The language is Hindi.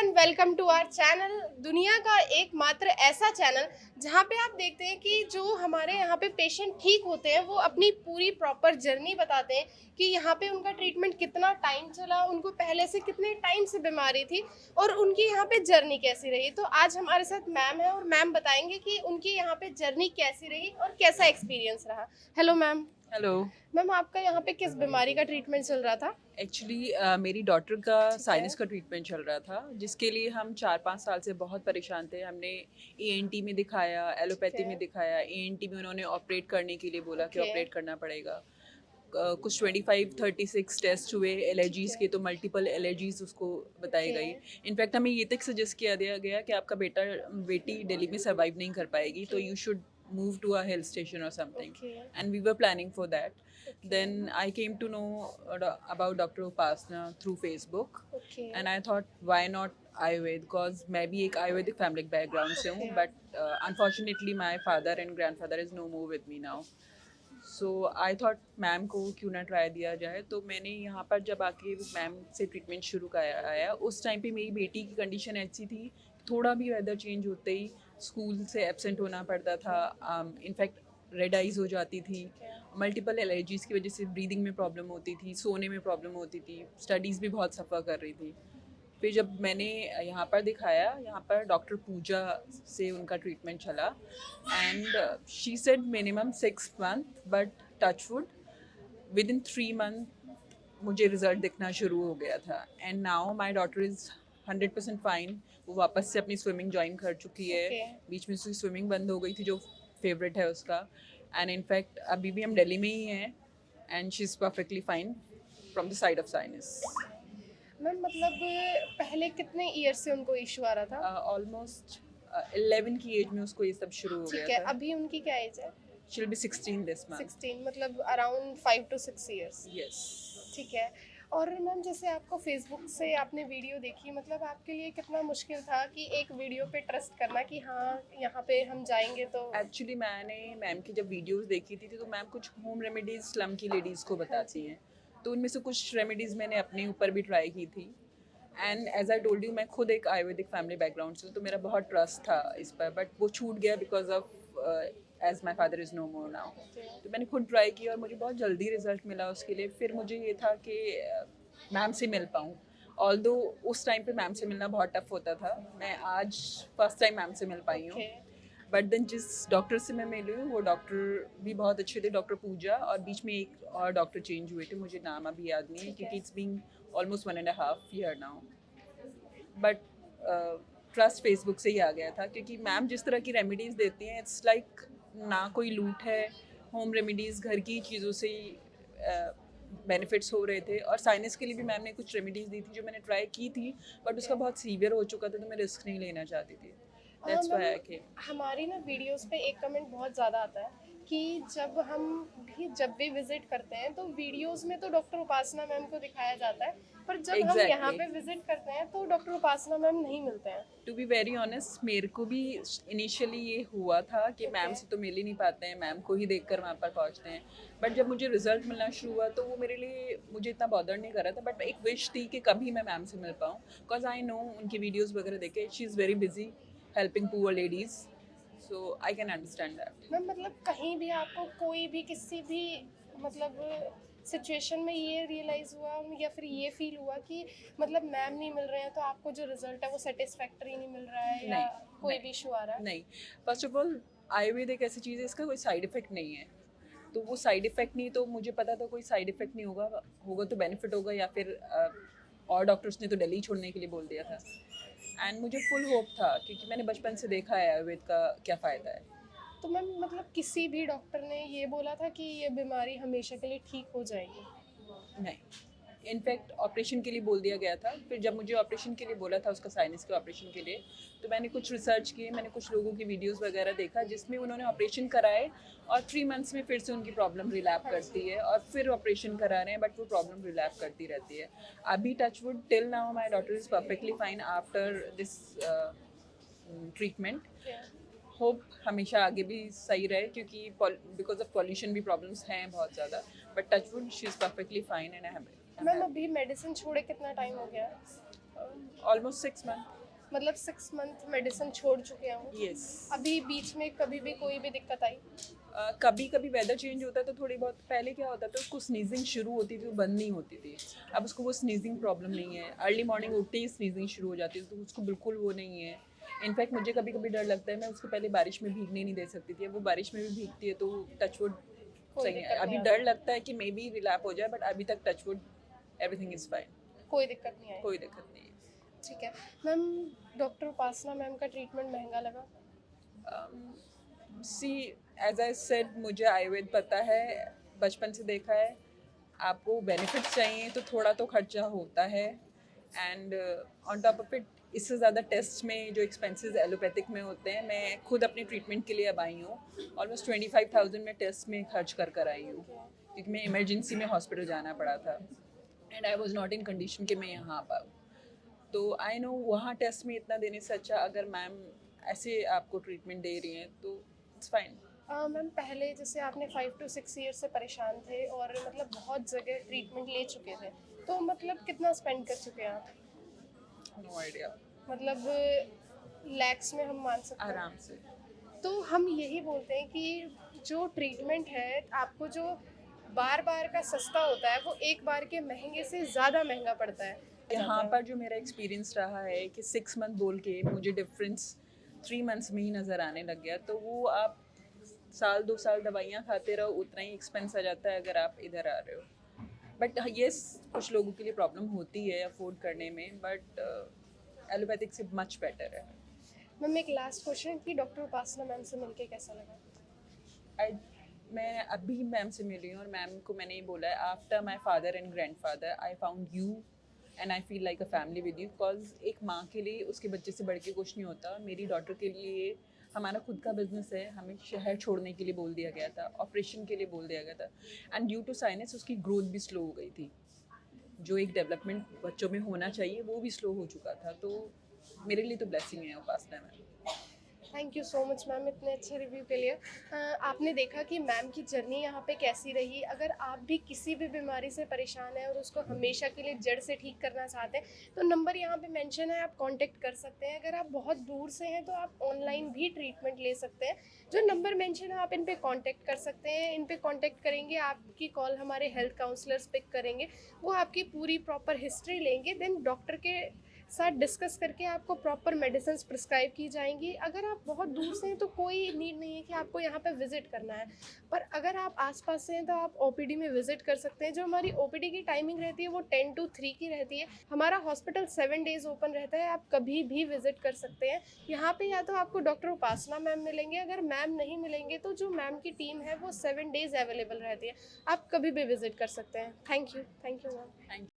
And welcome to our channel. दुनिया का एकमात्र ऐसा चैनल जहां पे आप देखते हैं कि जो हमारे यहाँ पे पेशेंट ठीक होते हैं वो अपनी पूरी प्रॉपर जर्नी बताते हैं कि यहाँ पे उनका ट्रीटमेंट कितना टाइम चला, उनको पहले से कितने टाइम से बीमारी थी और उनकी यहाँ पे जर्नी कैसी रही। तो आज हमारे साथ मैम है और मैम बताएंगे कि उनकी यहाँ पे जर्नी कैसी रही और कैसा एक्सपीरियंस रहा। Hello ma'am. हेलो। मैम आपका यहाँ पे किस बीमारी का ट्रीटमेंट चल रहा था? एक्चुअली मेरी डॉटर का ठीक है। साइनस का ट्रीटमेंट चल रहा था, जिसके लिए हम 4-5 साल से बहुत परेशान थे। हमने ईएनटी में दिखाया, ठीक एलोपैथी है। में दिखाया। ईएनटी में उन्होंने ऑपरेट करने के लिए बोला कि ओके। ऑपरेट करना पड़ेगा। कुछ 25-36 टेस्ट हुए ठीक एलर्जीज़ है। के, तो मल्टीपल एलर्जीज़ उसको बताई ओके। गई। इनफैक्ट हमें ये तक सजेस्ट किया दिया गया कि आपका बेटी दिल्ली में सर्वाइव नहीं कर पाएगी, तो okay. You should move to a hill station or something. Okay. And we were planning for that. Okay. Then I came to know about Dr. Upasna through Facebook, okay. and I thought, why not Ayurved? Because मैं भी एक आयुर्वेदिक फैमिली बैकग्राउंड से हूँ, okay. but unfortunately my father and grandfather is no more with me now. So I thought ma'am को क्यों ना ट्राई दिया जाए। तो मैंने यहाँ पर जब आके मैम से ट्रीटमेंट शुरू कराया, उस टाइम पे मेरी बेटी की कंडीशन ऐसी थी, थोड़ा भी वेदर चेंज होते ही स्कूल से एब्सेंट होना पड़ता था। इनफैक्ट रेड आइज़ हो जाती थी, मल्टीपल एलर्जीज़ की वजह से ब्रीदिंग में प्रॉब्लम होती थी, सोने में प्रॉब्लम होती थी, स्टडीज़ भी बहुत सफ़र कर रही थी। फिर जब मैंने यहाँ पर दिखाया, यहाँ पर डॉक्टर पूजा से उनका ट्रीटमेंट चला, and she said minimum 6 month, but touchwood within 3 month मुझे रिजल्ट दिखना शुरू हो गया था। And now my daughter is 100% fine. वो वापस से अपनी स्विमिंग ज्वाइन कर चुकी है। ओके। बीच में उसकी स्विमिंग बंद हो गई थी, जो फेवरेट है उसका। एंड इनफैक्ट अभी भी हम दिल्ली में ही हैं, and she is perfectly fine from the side of sinus. Ma'am मतलब पहले कितने ईयर से उनको इशू आ रहा था? ऑलमोस्ट 11 की एज में उसको ये सब शुरू हो गया ठीक है, था। अभी उनकी क्या एज है? She'll be 16 this month. 16, मतलब अराउंड 5 to 6 ईयर्स। Yes. ठीक है। और मैम जैसे आपको फेसबुक से आपने वीडियो देखी, मतलब आपके लिए कितना मुश्किल था कि एक वीडियो पे ट्रस्ट करना कि हाँ यहाँ पे हम जाएंगे तो? एक्चुअली मैंने मैम की जब वीडियोस देखी थी तो मैम कुछ होम रेमेडीज स्लम की लेडीज़ को हाँ बताती जी। हैं, तो उनमें से कुछ रेमेडीज़ मैंने अपने ऊपर भी ट्राई की थी। And as I told you, मैं खुद एक आयुर्वेदिक फैमिली बैकग्राउंड से हूँ, तो मेरा बहुत ट्रस्ट था इस पर, बट वो छूट गया because of as my father is no more now. Okay. तो मैंने खुद ट्राई किया और मुझे बहुत जल्दी रिजल्ट मिला उसके लिए। फिर मुझे ये था कि मैम से मिल पाऊँ, ऑल्दो उस टाइम पे मैम से मिलना बहुत टफ होता था। मैं आज फर्स्ट टाइम मैम से मिल पाई हूँ। ओके। बट देन जिस डॉक्टर से मैं मिली हूँ वो डॉक्टर भी बहुत अच्छे थे, डॉक्टर पूजा, और बीच में एक और डॉक्टर चेंज हुए थे, मुझे नाम अभी याद नहीं है ठीक है। क्योंकि it's being almost 1.5 year now. But trust Facebook से ही आ गया था, क्योंकि मैम जिस तरह की रेमेडीज़ देती हैं, इट्स लाइक ना कोई लूट है। होम रेमेडीज़, घर की चीज़ों से ही बेनिफिट्स हो रहे थे। और साइनस के लिए भी मैम ने कुछ रेमेडीज़ दी थी जो मैंने ट्राई की थी, बट उसका बहुत सीवियर हो चुका था, तो मैं रिस्क नहीं लेना चाहती थी। दैट्स व्हाई आई मैम केम। हमारी ना वीडियोस पे एक कमेंट बहुत ज़्यादा आता है कि जब भी विजिट करते हैं तो वीडियोस में तो डॉक्टर उपासना मैम को दिखाया जाता है, पर जब हम यहाँ एग्जैक्टली। पे विजिट करते हैं तो डॉक्टर उपासना मैम नहीं मिलते हैं। टू बी वेरी ऑनेस्ट, मेरे को भी इनिशियली ये हुआ था कि मैम ओके। से तो मिल ही नहीं पाते हैं, मैम को ही देखकर वहाँ पर पहुँचते हैं। बट जब मुझे रिजल्ट मिलना शुरू हुआ तो वो मेरे लिए, मुझे इतना बॉदर नहीं कर रहा था, बट एक विश थी कि कभी मैं मैम से मिल पाऊँ। बिकॉज आई नो उनकी वीडियोज़ वगैरह देखे, she is very busy helping poor ladies, so I can understand that. Ma'am मतलब कहीं भी आपको कोई भी किसी भी मतलब सिचुएशन में ये रियलाइज़ हुआ या फिर ये फील हुआ कि मतलब मैम नहीं मिल रहे हैं तो आपको जो रिजल्ट है वो सेटिस्फैक्टरी नहीं मिल रहा है या नहीं, कोई नहीं, भी इशू आ रहा है? नहीं। फर्स्ट ऑफ ऑल, आयुर्वेद एक ऐसी चीज़ है, इसका कोई साइड इफ़ेक्ट नहीं है। तो वो साइड इफ़ेक्ट नहीं, तो मुझे पता था कोई साइड इफ़ेक्ट नहीं होगा, होगा तो बेनिफिट होगा, या फिर और डॉक्टर्स ने तो दिल्ली छोड़ने के लिए बोल दिया था। एंड मुझे फुल होप था, क्योंकि मैंने बचपन से देखा है आयुर्वेद का क्या फ़ायदा है। तो मैम मतलब किसी भी डॉक्टर ने ये बोला था कि ये बीमारी हमेशा के लिए ठीक हो जाएगी? नहीं, इनफैक्ट ऑपरेशन के लिए बोल दिया गया था। फिर जब मुझे ऑपरेशन के लिए बोला था, उसका साइनस के ऑपरेशन के लिए, तो मैंने कुछ रिसर्च किए, मैंने कुछ लोगों की वीडियोस वगैरह देखा जिसमें उन्होंने ऑपरेशन कराए और 3 मंथ्स में फिर से उनकी प्रॉब्लम रिलैप करती है, और फिर ऑपरेशन करा रहे हैं बट वो प्रॉब्लम रिलैप करती रहती है। अभी touchwood till now my daughter is perfectly fine after this treatment. Hope हमेशा आगे भी सही रहे, क्योंकि बिकॉज ऑफ पॉल्यूशन भी प्रॉब्लम्स हैं बहुत ज़्यादा, but touchwood she is perfectly fine and I am ma'am अभी मेडिसिन छोड़े कितना टाइम हो गया? Almost 6 month. मतलब 6 मंथ मेडिसिन छोड़ चुके हैं वो। यस. अभी बीच में कभी भी कोई भी दिक्कत आई? कभी कभी वेदर चेंज होता है तो थोड़ी बहुत. पहले क्या होता था, उसको स्नीजिंग शुरू होती थी, वो बंद नहीं होती थी. अब उसको वो स्नीजिंग प्रॉब्लम नहीं है. अर्ली मॉर्निंग उठते ही स्नीजिंग शुरू हो जाती है, तो उसको बिल्कुल वो नहीं है. इनफैक्ट मुझे कभी कभी डर लगता है, मैं उसको पहले बारिश में भीगने नहीं दे सकती थी. अब वो बारिश में भी भीगती है तो टचवुड कोई सही है. दिक्कत अभी नहीं डर लगता है कि मे बी रिलैप हो जाए, बट अभी तक टचवुड एवरीथिंग इज़ फाइन. कोई दिक्कत नहीं आई? कोई दिक्कत नहीं है. ठीक है मैम, डॉक्टर उपासना मैम का ट्रीटमेंट महंगा लगा? सी, एज आई सेड, मुझे आयुर्वेद पता है, बचपन से देखा है. आपको बेनिफिट्स चाहिए तो थोड़ा तो खर्चा होता है. And on top of it, इससे ज़्यादा टेस्ट में जो एक्सपेंसेस एलोपैथिक में होते हैं, मैं खुद अपने ट्रीटमेंट के लिए अब आई हूँ. ऑलमोस्ट 25,000 में टेस्ट में खर्च कर आई हूँ, क्योंकि मैं इमरजेंसी में हॉस्पिटल जाना पड़ा था. And I was not in condition कि मैं यहाँ आ पाऊँ. तो आई नो वहाँ टेस्ट में इतना देने से अच्छा अगर मैम ऐसे आपको ट्रीटमेंट दे रही हैं तो इट्स फाइन. मैम पहले जैसे आपने 5 to 6 ईयर से परेशान थे और मतलब बहुत जगह ट्रीटमेंट ले चुके थे, तो मतलब कितना स्पेंड कर चुके हैं आप? No idea. मतलब लैक्स में हम मान सकते हैं? आराम से. तो हम यही बोलते हैं कि जो ट्रीटमेंट है आपको जो बार बार का सस्ता होता है वो एक बार के महंगे से ज़्यादा महंगा पड़ता है. यहाँ पर जो मेरा एक्सपीरियंस रहा है कि 6 मंथ बोल के मुझे डिफरेंस 3 मंथ्स में ही नज़र आने लग गया. तो वो आप साल 2 साल दवाइयाँ खाते रहो, उतना ही एक्सपेंस आ जाता है अगर आप इधर आ रहे हो. बट येस, कुछ लोगों के लिए प्रॉब्लम होती है अफोर्ड करने में, बट एलोपैथिक से मच बेटर है. मैम एक लास्ट क्वेश्चन कि डॉक्टर उपासना मैम से मिलके कैसा लगा? मैं अभी मैम से मिली हूँ और मैम को मैंने ये बोला है, after my father and grandfather I found you and I feel like a family with you. Because एक माँ के लिए उसके बच्चे से बढ़ के कुछ नहीं होता. मेरी डॉटर के लिए हमारा खुद का बिजनेस है. हमें शहर छोड़ने के लिए बोल दिया गया था, ऑपरेशन के लिए बोल दिया गया था. एंड ड्यू टू साइनस उसकी ग्रोथ भी स्लो हो गई थी. जो एक डेवलपमेंट बच्चों में होना चाहिए वो भी स्लो हो चुका था. तो मेरे लिए तो ब्लेसिंग है Upasana ma'am. Thank you so much ma'am इतने अच्छे रिव्यू के लिए. आपने देखा कि मैम की जर्नी यहाँ पे कैसी रही. अगर आप भी किसी भी बीमारी से परेशान हैं और उसको हमेशा के लिए जड़ से ठीक करना चाहते हैं तो नंबर यहाँ पे मेंशन है, आप कांटेक्ट कर सकते हैं. अगर आप बहुत दूर से हैं तो आप ऑनलाइन भी ट्रीटमेंट ले सकते हैं. जो नंबर मेंशन है आप इन पे कांटेक्ट कर सकते हैं. इन पे कांटेक्ट करेंगे, आपकी कॉल हमारे हेल्थ काउंसलर्स पिक करेंगे. वो आपकी पूरी प्रॉपर हिस्ट्री लेंगे, देन डॉक्टर के साथ डिस्कस करके आपको प्रॉपर मेडिसिन प्रिस्क्राइब की जाएंगी. अगर आप बहुत दूर से हैं तो कोई नीड नहीं है कि आपको यहाँ पे विजिट करना है. पर अगर आप आसपास से हैं तो आप ओपीडी में विजिट कर सकते हैं. जो हमारी ओपीडी की टाइमिंग रहती है वो 10 to 3 की रहती है. हमारा हॉस्पिटल 7 days ओपन रहता है. आप कभी भी विजिट कर सकते हैं. यहाँ पे या तो आपको डॉक्टर उपासना मैम मिलेंगे, अगर मैम नहीं मिलेंगे तो जो मैम की टीम है वो 7 days अवेलेबल रहती है. आप कभी भी विजिट कर सकते हैं. Thank you ma'am. थैंक